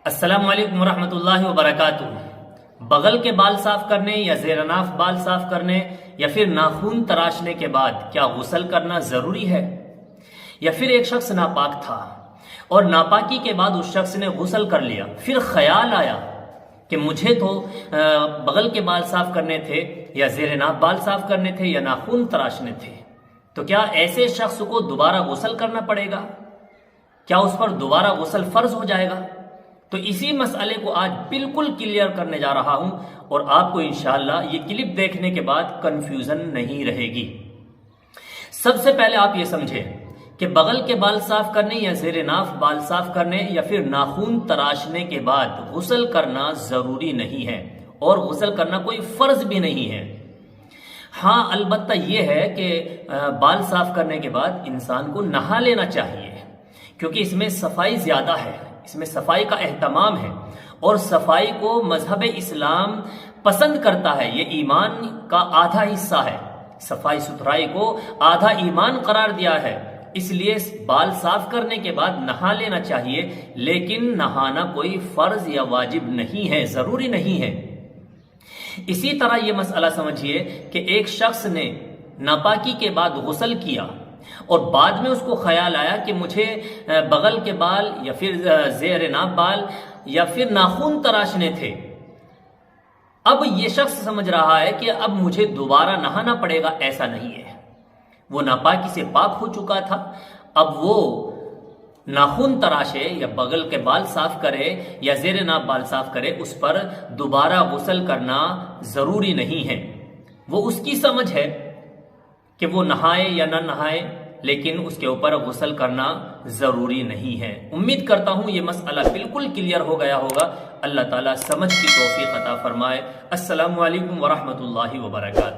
السلام علیکم ورحمۃ اللہ وبرکاتہ۔ بغل کے بال صاف کرنے یا زیر اناف بال صاف کرنے یا پھر ناخن تراشنے کے بعد کیا غسل کرنا ضروری ہے؟ یا پھر ایک شخص ناپاک تھا اور ناپاکی کے بعد اس شخص نے غسل کر لیا، پھر خیال آیا کہ مجھے تو بغل کے بال صاف کرنے تھے یا زیر اناف بال صاف کرنے تھے یا ناخن تراشنے تھے، تو کیا ایسے شخص کو دوبارہ غسل کرنا پڑے گا؟ کیا اس پر دوبارہ غسل فرض ہو جائے گا؟ تو اسی مسئلے کو آج بالکل کلیئر کرنے جا رہا ہوں، اور آپ کو انشاءاللہ یہ کلپ دیکھنے کے بعد کنفیوژن نہیں رہے گی۔ سب سے پہلے آپ یہ سمجھیں کہ بغل کے بال صاف کرنے یا زیر ناف بال صاف کرنے یا پھر ناخن تراشنے کے بعد غسل کرنا ضروری نہیں ہے، اور غسل کرنا کوئی فرض بھی نہیں ہے۔ ہاں، البتہ یہ ہے کہ بال صاف کرنے کے بعد انسان کو نہا لینا چاہیے، کیونکہ اس میں صفائی زیادہ ہے، اس میں صفائی کا اہتمام ہے، اور صفائی کو مذہب اسلام پسند کرتا ہے۔ یہ ایمان کا آدھا حصہ ہے، صفائی ستھرائی کو آدھا ایمان قرار دیا ہے، اس لیے بال صاف کرنے کے بعد نہا لینا چاہیے، لیکن نہانا کوئی فرض یا واجب نہیں ہے، ضروری نہیں ہے۔ اسی طرح یہ مسئلہ سمجھیے کہ ایک شخص نے ناپاکی کے بعد غسل کیا اور بعد میں اس کو خیال آیا کہ مجھے بغل کے بال یا پھر زیر ناف بال یا پھر ناخن تراشنے تھے۔ اب یہ شخص سمجھ رہا ہے کہ اب مجھے دوبارہ نہانا پڑے گا، ایسا نہیں ہے۔ وہ ناپاکی سے پاک ہو چکا تھا، اب وہ ناخن تراشے یا بغل کے بال صاف کرے یا زیر ناف بال صاف کرے، اس پر دوبارہ غسل کرنا ضروری نہیں ہے۔ وہ اس کی سمجھ ہے کہ وہ نہائے یا نہ نہائے، لیکن اس کے اوپر غسل کرنا ضروری نہیں ہے۔ امید کرتا ہوں یہ مسئلہ بالکل کلیئر ہو گیا ہوگا۔ اللہ تعالیٰ سمجھ کی توفیق عطا فرمائے۔ السلام علیکم ورحمۃ اللہ وبرکاتہ۔